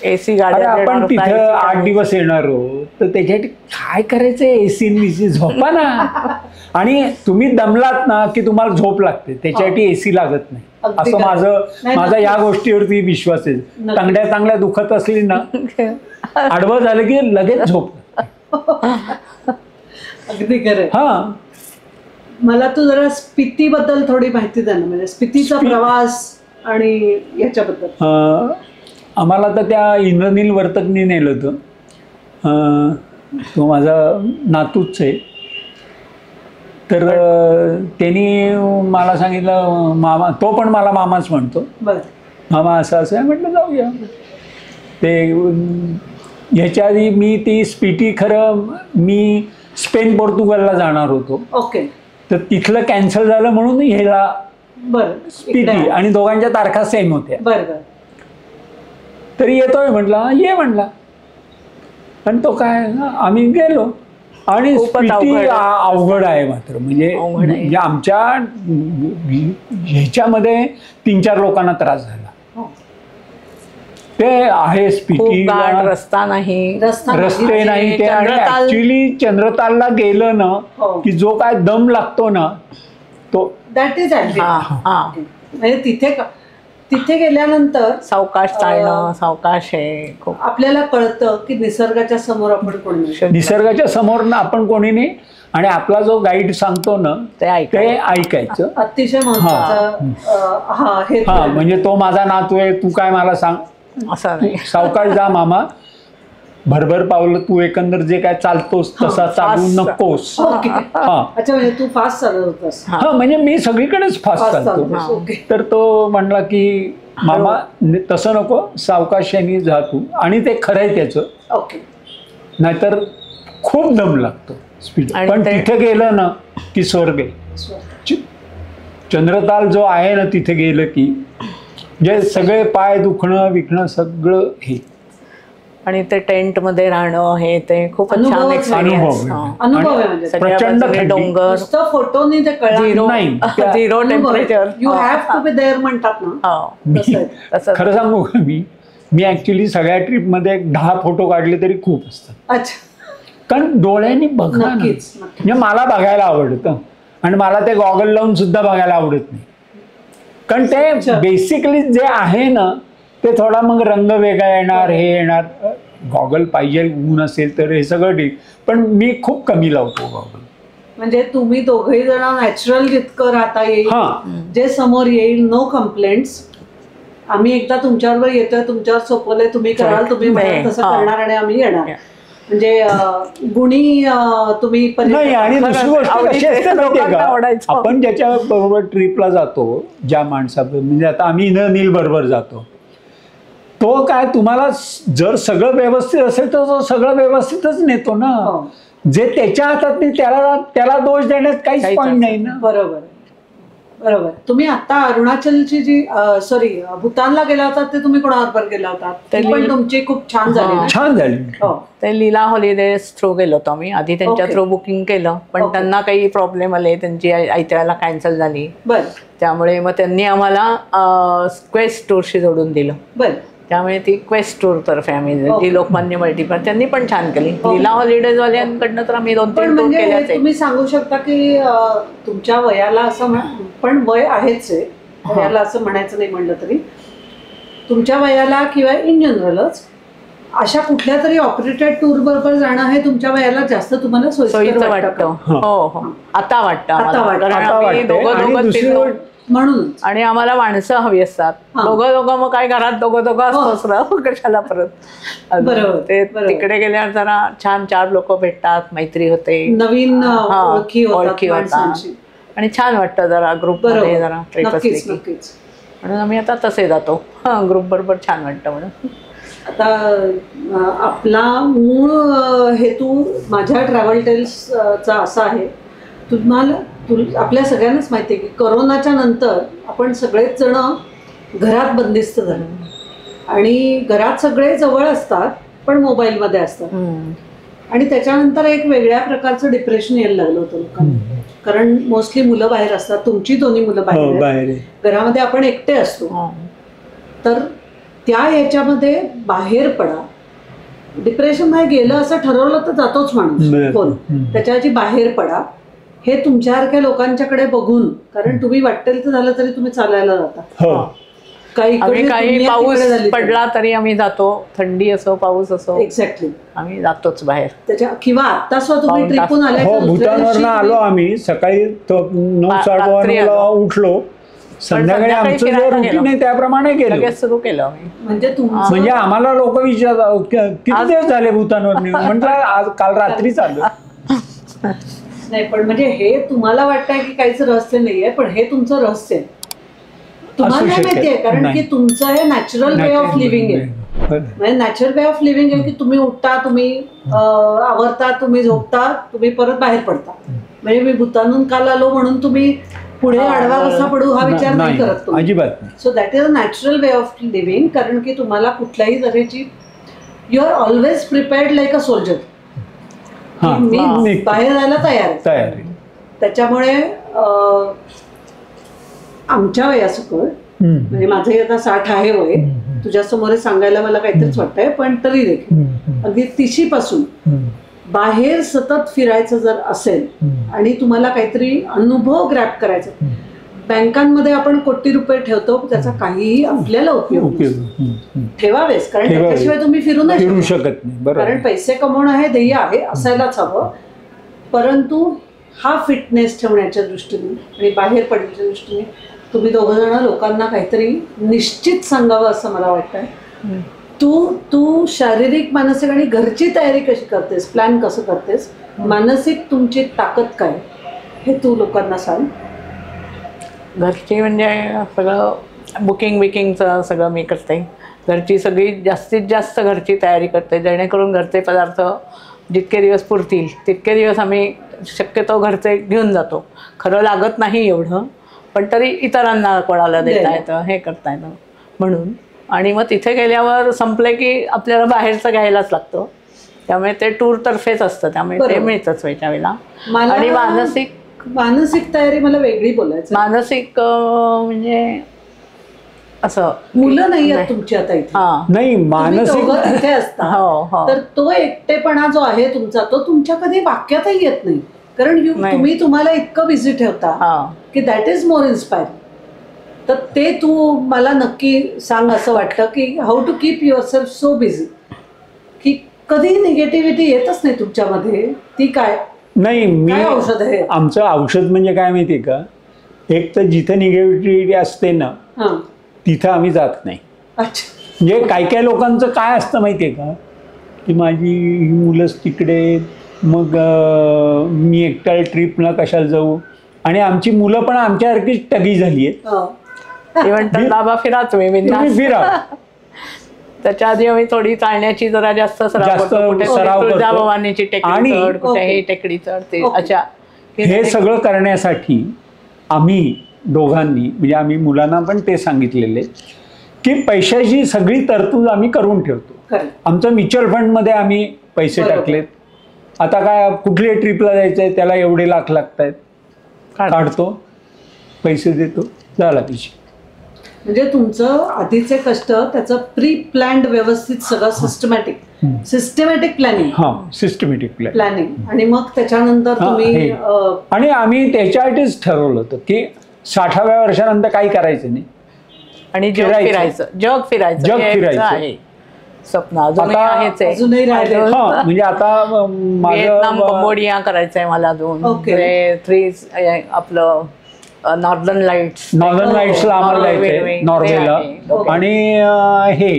AC गाडी आपण तिथं 8 दिवस येणार आहोत, तर त्याच्यासाठी काय करायचं AC झोपा ना. आणि तुम्ही दमलात ना की तुम्हाला झोप लागते, त्याच्यासाठी AC लागत नाही, असं माझा या गोष्टीवरती विश्वास आहे. चांगल्या दुखत असली ना, आडवं झालं की लगेच झोप. अगदी खरं. हा. मला तू जरा स्पितीबद्दल थोडी माहिती द्या ना, म्हणजे स्पितीचा प्रवास आणि याच्याबद्दल. आम्हाला तर त्या इंद्रनील वर्तकनी नेलं होतं. तो माझा नातूच आहे. तर त्यांनी मला सांगितलं, मामा, तो पण मला मामाच म्हणतो, मामा असं असं आहे. म्हटलं जाऊया. ते ह्याच्या आधी मी ती स्पिटी, खरं मी स्पेन पोर्तुगालला जाणार होतो. ओके. तर तिथलं कॅन्सल झालं म्हणून ह्याला स्पिटी, आणि दोघांच्या तारखा सेम होत्या. बरं. तरी येतोय म्हटला, ये म्हटला. आणि तो काय, आम्ही गेलो. आणि स्पिटी अवघड आहे मात्र, म्हणजे आमच्या ह्याच्यामध्ये 3-4 लोकांना त्रास झाला. ते आहे स्पिटी, रस्ता नाही, रस्ते नाही ते. आणि ऍक्च्युली चंद्रतालला गेलं ना की जो काय दम लागतो ना तो, दॅट इज म्हणजे तिथे गेल्यानंतर सावकाश चालणं, सावकाश आहे खूप. आपल्याला कळतं की निसर्गाच्या समोर आपण कोणी नाही, निसर्गाच्या समोर ना आपण कोणी नाही. आणि आपला जो गाईड सांगतो ना ते ऐकायचं. अतिशय महत्वाचं. हा, म्हणजे तो माझा नातू आहे, तू काय मला सांग असं नाही. सावकाश जा मामा, भरभर पावलं, तू एकंदर जे काय चालतोस तसा चालू नकोस. अच्छा, म्हणजे तू फास्ट चालत होतास. हा, म्हणजे मी सगळीकडेच फास्ट चालतो. तर तो म्हणला की मामा तसं नको, सावकाशाने जा तू. आणि ते खरं आहे त्याचं. ओके. नाहीतर खूप दम लागतो स्पीड. पण तिथे गेलं ना की स्वर्ग आहे. चंद्रताल जो आहे ना, तिथे गेलं की जे सगळे पाय दुखणं विकणं सगळं हे. आणि ते टेंट मध्ये राहणं हे ते खूप छान अनुभव एक्सपिरियन्स. प्रचंड डोंगर, फोटोनी ते कळलं. Zero temperature. You have to be there म्हणतात ना. खरं सांगू का, मी ऍक्च्युली सगळ्या ट्रिप मध्ये 10 फोटो काढले तरी खूप असतात. अच्छा. कारण डोळ्यांनी बघा, म्हणजे मला बघायला आवडतं. आणि मला ते गॉगल लावून सुद्धा बघायला आवडत नाही. कारण ते बेसिकली जे आहे ना ते थोडा मग रंग वेगळा येणार, हे येणार. गॉगल पाहिजे, ऊन असेल तर हे सगळं ठीक. पण मी खूप कमी लावतो गॉगल. म्हणजे तुम्ही दोघही जण नॅचरल जितकं राहता येईल, जे समोर येईल, नो कंप्लेंट्स. आम्ही एकदा तुमच्याबरोबर येतोय, तुमच्यावर सोपवलंय, तुम्ही कराल, तुम्ही म्हणाल तसं करणार आणि आम्ही येणार. म्हणजे गुणी तुम्ही नाही. आणि दुसरी गोष्ट कशी असते माहितीये का, आपण ज्याच्या बरोबर ट्रिपला जातो, ज्या माणसाबरोबर, म्हणजे आता आम्ही इंद्रनील बरोबर जातो, तो काय तुम्हाला जर सगळं व्यवस्थित असेल तर तो सगळं व्यवस्थितच नेतो ना. जे त्याच्या हातात नाही त्याला दोष देण्यात काहीच पॉईंट नाही ना. बरोबर. तुम्ही आता अरुणाचलची जी भूतानला गेला होता ते तुम्ही कोणाबरोबर गेला होता? ते पण तुमची खूप छान झाली. ते लीला हॉलिडेज थ्रू गेलो होतो आम्ही. आधी त्यांच्या थ्रू बुकिंग केलं, पण त्यांना काही प्रॉब्लेम आले, त्यांची ऐत्याला कॅन्सल झाली. त्यामुळे मग त्यांनी आम्हाला क्वेस्ट टूरशी जोडून दिलं. त्यामुळे ती क्वेस्ट टूर तर्फे आम्ही जी लोकमान्य मल्टीपर्पज त्यांनी पण छान केली. लीला हॉलिडेज वाल्यांकडनं तर आम्ही 2-3 टूर केल्याच. तुम्ही सांगू शकता की तुमच्या वयाला असं पण वय आहेच आहे, वयाला असं म्हणायचं नाही म्हणलं तरी, तुमच्या वयाला किंवा इन जनरलच अशा कुठल्या तरी ऑपरेटेड टूर बरोबर जाणं हे तुमच्या वयाला जास्त तुम्हाला सोयीचं वाटतं? हो, आता वाटतं. दोघं म्हणून. आणि आम्हाला माणसं हवी असतात. दोघं मग काय घरात दोघं असतोच ना, कशाला परत. ते तिकडे गेल्यावर जरा छान 4 लोक भेटतात, मैत्री होते, नवीन ओळखी होतात आणि छान वाटतं जरा ग्रुप मध्ये जरा ट्रिप असली की. म्हणून आम्ही आता तसे जातो ग्रुप बरोबर, छान वाटतं म्हणून. आता आपला मूळ हेतू माझ्या ट्रॅव्हल टेल्सचा असा आहे, आपल्या सगळ्यांनाच माहिती आहे की करोनाच्या नंतर आपण सगळेच जण घरात बंदिस्त झालो आणि घरात सगळे जवळ असतात पण मोबाईलमध्ये असतात. आणि त्याच्यानंतर एक वेगळ्या प्रकारचं डिप्रेशन यायला लागलं होतं लोकांना. कारण मोस्टली मुलं बाहेर असतात, तुमची दोन्ही मुलं बाहेर, घरामध्ये आपण एकटे असतो. तर त्या याच्यामध्ये बाहेर पडा. डिप्रेशन मध्ये गेलं असं ठरवलं तर जातोच माणूस, त्याच्याऐवजी बाहेर पडा. हे तुमच्यासारख्या लोकांच्याकडे बघून, कारण तुम्ही वाटेल तर झालं तरी तुम्ही चालायला जाता, आम्ही काही पाऊस पडला तरी आम्ही जातो, थंडी असो पाऊस असो, एक्झॅक्टली आम्ही जातोच बाहेर. त्याच्या किंवा आता सुद्धा तुम्ही ट्रिपून आले. हो, भूतानवरनं आलो आम्ही सकाळी 9:15 उठलो, संध्याकाळी आमचं जे रुटीन आहे त्याप्रमाणे गेलो, सुरू केलं आम्ही. म्हणजे आम्हाला लोक विचारतात किती दिवस झाले भूतानवर, म्हटलं आज काल रात्री चालू. नाही पण म्हणजे हे तुम्हाला वाटतंय की काहीच रहस्य नाहीये, पण हे तुमचं रहस्य आहे. तुम्हाला नाही माहितीये, कारण की तुमचं हे नॅचरल वे ऑफ लिव्हिंग आहे. म्हणजे नॅचरल वे ऑफ लिव्हिंग आहे की तुम्ही उठता, तुम्ही आवरता, तुम्ही झोपता, तुम्ही परत बाहेर पडता. म्हणजे मी भूतानून काल आलो म्हणून तुम्ही पुढे आडवा कसा पडू हा विचार नाही करत तुम्ही. अजिबात. So that is a natural way of living. कारण की तुम्हाला कुठल्याही तऱ्हेची you R always prepared like a soldier. मी बाहेर जायला तयार आहे. त्याच्यामुळे आमच्या वयासकट, म्हणजे माझे आता 60 आहे वय, तुझ्या समोर सांगायला मला काहीतरीच वाटतंय, पण तरी देखील अगदी 30 पासून बाहेर सतत फिरायचं जर असेल आणि तुम्हाला काहीतरी अनुभव ग्रॅप करायचा, बँकांमध्ये आपण कोटी रुपये ठेवतो, त्याचा काहीही आपल्याला उपयोग ठेवावेच, कारण त्याच्याशिवाय तुम्ही फिरू शकत नाही. कारण पैसे कमवणं हे ध्येय आहे, असायलाच हवं. परंतु हा फिटनेस ठेवण्याच्या दृष्टीने आणि बाहेर पडण्याच्या दृष्टीने तुम्ही दोघं जण लोकांना काहीतरी निश्चित सांगावं असं मला वाटतंय. तू शारीरिक, मानसिक आणि घरची तयारी कशी करतेस, प्लॅन कसं करतेस, मानसिक तुमची ताकद काय, हे तू लोकांना सांग. घरची म्हणजे सगळं बुकिंगचं सगळं मी करते. घरची सगळी जास्तीत जास्त घरची तयारी करते, जेणेकरून घरचे पदार्थ जितके दिवस पुरतील तितके दिवस आम्ही शक्यतो घरचे घेऊन जातो. खरं लागत नाही एवढं, पण तरी इतरांना कोणाला देता येतं, हे करता येतं म्हणून. आणि मग तिथे गेल्यावर संपले की आपल्याला बाहेरचं घ्यायलाच लागतं, त्यामुळे ते टूरतर्फेच असतं, त्यामुळे ते मिळतंच वेळच्या वेळेला. आणि मानसिक तयारी मला वेगळी बोलायचं. मानसिक म्हणजे असं मुलं नाही आहेत तुमची आता इथे. नाही, मानसिक तिथे असतात, तर तो एकटेपणा जो आहे तुमचा, तो तुमच्या कधी वाक्यातही येत नाही, कारण तुम्हाला इतकं बिझी ठेवता की दॅट इज मोर इन्स्पायरिंग. तर ते तू मला नक्की सांग, असं वाटतं की how to keep yourself so busy की कधी निगेटिव्हिटी येतच नाही तुमच्यामध्ये. ती काय? नाही, मी औषध आहे आमचं औषध म्हणजे काय माहितीये का, एक तर जिथं निगेटिव्हिटी असते ना तिथं आम्ही जात नाही. म्हणजे काही लोकांचं काय असतं माहितीये का, की माझी ही मुलंच तिकडे, मग मी एकटा ट्रिपला कशाला जाऊ, आणि आमची मुलं पण आमच्यासारखीच टगी झाली आहेत. बाबा फिरा तुम्ही फिरा. त्याच्या आधी आम्ही थोडी चालण्याची जरा जास्त सराव तुळजाभवानीची टेकडी चढ, कुठेही टेकडी चढते. अच्छा, हे सगळं करण्यासाठी आम्ही दोघांनी, म्हणजे आम्ही मुलांना पण ते सांगितलेले की पैशाची सगळी तरतूद आम्ही करून ठेवतो. आमचं म्युच्युअल फंडमध्ये आम्ही पैसे टाकलेत. आता काय कुठल्या ट्रिपला जायचं आहे त्याला एवढे लाख लागत आहेत, काढतो, पैसे देतो, झाला पैसे. म्हणजे तुमचं आधीचे कष्ट, त्याचं प्री प्लॅन्ड व्यवस्थित सगळं सिस्टमॅटिक प्लॅनिंग, आणि मग त्याच्यानंतर तुम्ही आणि आम्ही त्याच्यासाठीच ठरवलं होतं की 60व्या वर्षानंतर काही करायचं नाही आणि जग फिरायचं आहे स्वप्न. अजूनही राहिले. म्हणजे आता व्हिएतनाम, कंबोडिया करायचंय मला अजून. आपलं नॉर्दर्न लाईट्सला आम्हाला जायचंय, नॉर्वेला, आणि हे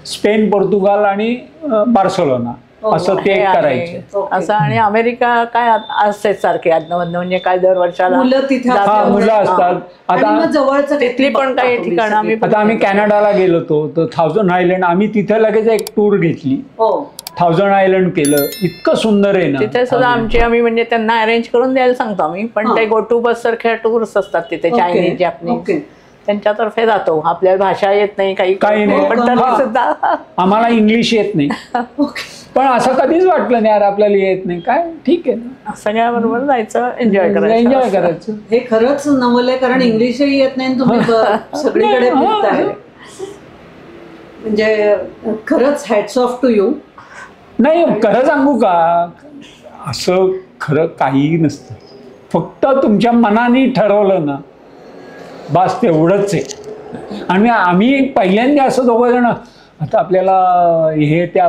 स्पेन, पोर्तुगाल आणि बार्सेलोना, असं ते करायचं असं. आणि अमेरिका काय असतेच सारखे आदनमधनं, म्हणजे काय दर वर्षाला मुलं असतात. आता जवळचं तिथली पण काही ठिकाणं आता आम्ही कॅनडाला गेलो होतो, तर 1000 आयलंड आम्ही तिथे लगेच एक टूर घेतली. 1000 आयलंड केलं, इतकं सुंदर आहे ना. तिथे सुद्धा आमची म्हणजे त्यांना अरेंज करून द्यायला सांगतो आम्ही, पण ते गो टू बस सारख्या टूर्स असतात तिथे, चायनीज, जॅपनीज, त्यांच्यातर्फे जातो. आपल्याला भाषा येत नाही, काही नाही, पण तरी सुद्धा आम्हाला इंग्लिश येत नाही, पण असं कधीच वाटलं नाही यार आपल्याला येत नाही, काय ठीक आहे, सगळ्याबरोबर जायचं, एन्जॉय करायचं. हे खरंच नवल आहे, कारण इंग्लिशही येत नाही, तुम्ही सगळीकडे फिरताय. म्हणजे खरंच हॅट्स ऑफ टू यू. नाही, खरं सांगू का, असं खरं काहीही नसतं, फक्त तुमच्या मनाने ठरवलं ना, बस तेवढंच आहे. आणि आम्ही पहिल्यांदा असं दोघं जण आता आपल्याला हे ते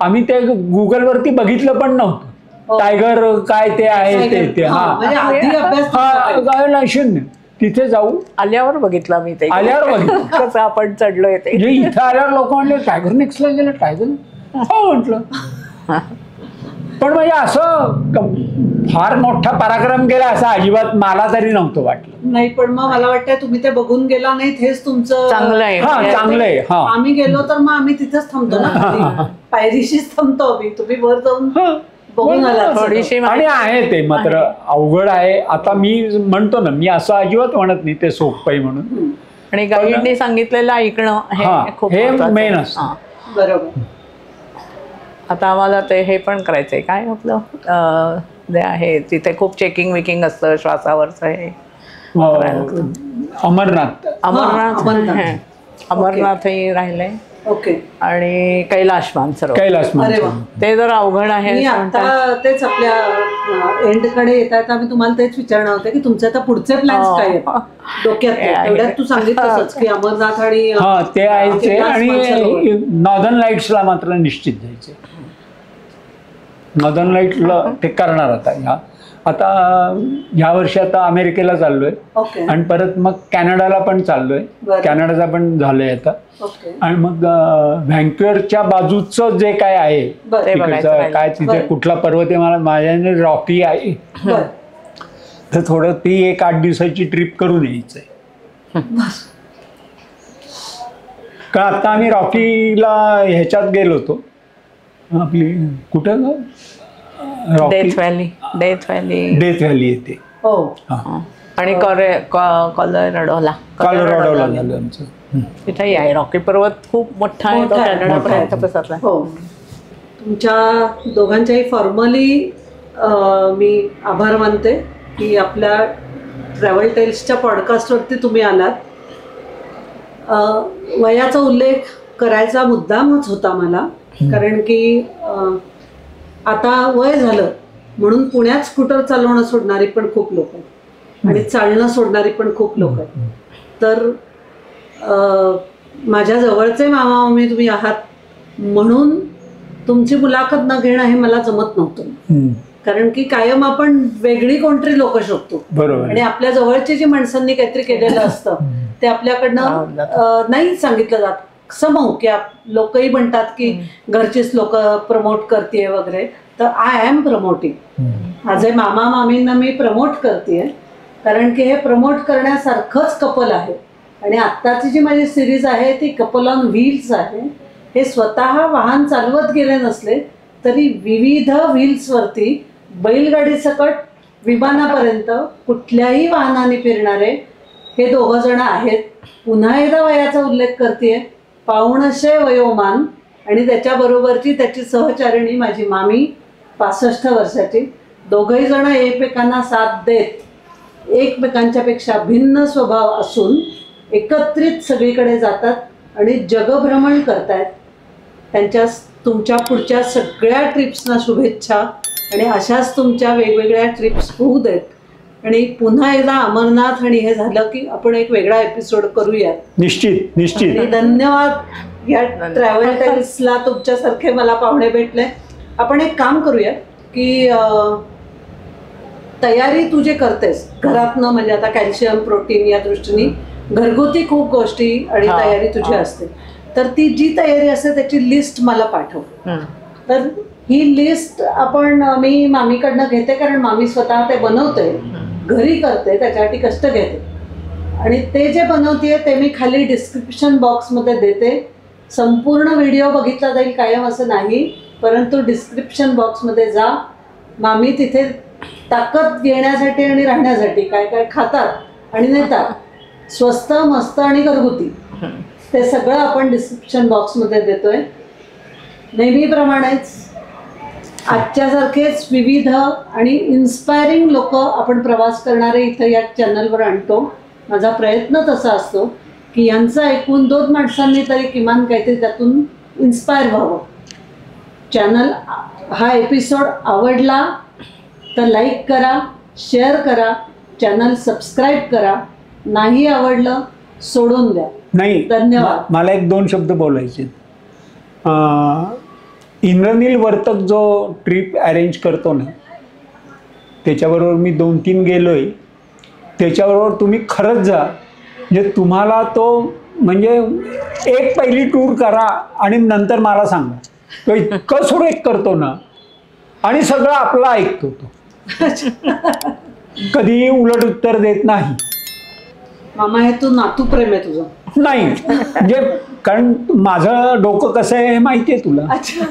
आम्ही ते गुगलवरती बघितलं पण नव्हतं टायगर काय ते आहे ते शून्य तिथे जाऊ आल्यावर बघितलं मी ते आल्यावर बघितलं कसं आपण चढलोय ते इथं आल्यावर लोक म्हणले टायगर नेक्स्टला गेलं टायगर हो म्हटलं पण म्हणजे असं फार मोठा पराक्रम केला असं अजिबात मला तरी नव्हतं वाटलं नाही पण मग मला वाटतं तुम्ही ते बघून गेला नाही हेच तुमचं चांगलं आहे चांगलं आहे आम्ही गेलो तर मग आम्ही तिथेच थांबतो ना पायरीशीच थांबतो आम्ही तुम्ही वर जाऊन बघून आला थोडीशी आणि आहे ते मात्र अवघड आहे आता मी म्हणतो ना मी असं अजिबात म्हणत नाही ते सोपं आहे म्हणून आणि गाईडने सांगितलेलं ऐकणं हे मेन असतं बरोबर आता आम्हाला ते हे पण करायचंय काय आपलं जे आहे तिथे खूप चेकिंग विकिंग असतं श्वासावरचं हे अमरनाथ अमरनाथही राहिलंय ओके आणि कैलाश मानसरोवर अरे वा ते जर अवघड आहे मी आता तेच आपल्या एंडकडे येतात आम्ही तुम्हाला तेच विचारणार होतं की तुमचे आता पुढचे प्लॅन्स काय आहेत डोक्यात एवढ्यात तू सांगितलंच की अमरनाथ आणि ते आहे आणि नॉर्दर्न लाईट्सला मात्र निश्चित जायचे नॉर्दर्न लाईटला ते करणार आता ह्या वर्षी आता अमेरिकेला चाललोय आणि परत मग कॅनडाला पण चाललोय कॅनडाचा पण झालंय आता आणि मग व्हँक्युअरच्या बाजूचं जे काय आहे काय तिथे कुठला पर्वत आहे मला माझ्याने रॉकी आहे तर थोडं ती एक 8 दिवसाची ट्रिप करून यायचंय कारण आता आम्ही रॉकीला ह्याच्यात गेलो होतो आपली कुठं डेथ व्हॅली येते आणि कॉलोराडोला झालं आमचं तिथेही आहे रॉकी पर्वत खूप मोठा आहे तो कॅनडापर्यंत पसरला तुमच्या दोघांच्याही फॉर्मली मी आभार मानते की आपल्या ट्रॅव्हल टेल्सच्या पॉडकास्टवरती तुम्ही आलात वयाचा उल्लेख करायचा मुद्दामच होता मला कारण की आता वय झालं म्हणून पुण्यात स्कूटर चालवणं सोडणारी पण खूप लोक आहेत आणि चालणं सोडणारी पण खूप लोक आहेत तर माझ्या जवळचे मामा मामी तुम्ही आहात म्हणून तुमची मुलाखत न घेणं हे मला जमत नव्हतं कारण की कायम आपण वेगळी कोणतरी लोक शोधतो आणि आपल्या जवळची जी माणसांनी काहीतरी केलेलं असतं ते आपल्याकडनं नाही सांगितलं जात समो की लोकही म्हणतात की घरचीच लोक प्रमोट करते वगैरे तर आय एम प्रमोटिंग माझे मामा मामींना मी प्रमोट करते कारण की हे प्रमोट करण्यासारखंच कपल आहे आणि आत्ताची जी माझी सिरीज आहे ती कपल ऑन व्हील्स आहे हे स्वतः वाहन चालवत गेले नसले तरी विविध व्हील्सवरती बैलगाडी सकट विमानापर्यंत कुठल्याही वाहनाने फिरणारे हे दोघं जण आहेत पुन्हा एकदा वयाचा उल्लेख करते 500 वयोमान आणि त्याच्याबरोबरची त्याची सहचारिणी माझी मामी 65 वर्षाची दोघंही जण एकमेकांना साथ देत एकमेकांच्या पेक्षा भिन्न स्वभाव असून एकत्रित सगळीकडे जातात आणि जगभ्रमण करतायत त्यांच्या तुमच्या पुढच्या सगळ्या ट्रिप्सना शुभेच्छा आणि अशाच तुमच्या वेगवेगळ्या ट्रिप्स होऊ देत आणि पुन्हा एकदा अमरनाथ आणि हे झालं की आपण एक वेगळा एपिसोड करूयात निश्चित धन्यवाद या ट्रॅव्हल टेल्सला तुमच्यासारखे मला पाहुणे भेटले आपण एक काम करूया की तयारी तू जे करतेस घरातनं म्हणजे आता कॅल्शियम प्रोटीन या दृष्टीने घरगुती खूप गोष्टी आणि तयारी तुझी असते तर ती जी तयारी असते त्याची लिस्ट मला पाठव तर ही लिस्ट मी मामीकडनं घेते कारण मामी स्वतः ते बनवते घरी करते त्याच्यासाठी कष्ट घेते आणि ते जे बनवते ते मी खाली डिस्क्रिप्शन बॉक्समध्ये देते संपूर्ण व्हिडिओ बघितला जाईल कायम असं नाही परंतु डिस्क्रिप्शन बॉक्समध्ये जा मामी तिथे ताकद घेण्यासाठी आणि राहण्यासाठी काय काय खातात आणि नेतात स्वस्त मस्त आणि घरगुती ते सगळं आपण डिस्क्रिप्शन बॉक्समध्ये देतोय नेहमीप्रमाणेच आजच्यासारखेच विविध आणि इन्स्पायरिंग लोक आपण प्रवास करणारे इथं या चॅनलवर आणतो माझा प्रयत्न तसा असतो की यांचं ऐकून 2 माणसांनी तरी किमान काहीतरी त्यातून इन्स्पायर व्हावं चॅनल हा एपिसोड आवडला तर लाईक करा शेअर करा चॅनल सबस्क्राईब करा नाही आवडलं सोडून द्या. नाही, धन्यवाद. मला एक दोन शब्द बोलायचे. इंद्रनील वर्तक जो ट्रिप अरेंज करतो ना, त्याच्याबरोबर मी 2-3 गेलोय. त्याच्याबरोबर तुम्ही खरंच जा. म्हणजे तुम्हाला तो म्हणजे एक पहिली टूर करा आणि नंतर मला सांगा. तो इतकं सुरेख करतो ना आणि सगळं आपलं ऐकतो तो. कधीही उलट उत्तर देत नाही. मामा, हे तू नातू प्रेम आहे तुझं? नाही, म्हणजे कारण माझं डोकं कसं आहे हे माहिती आहे तुला.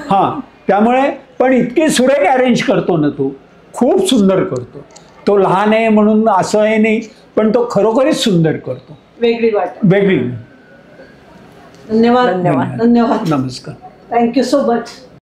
हां, त्यामुळे पण इतके सुरेख अरेंज करतो ना तो, खूप सुंदर करतो. तो लहान आहे म्हणून असं आहे नाही, पण तो खरोखरच सुंदर करतो. वेगळी वाट. वेगळी. धन्यवाद. धन्यवाद. धन्यवाद. नमस्कार. Thank you so much.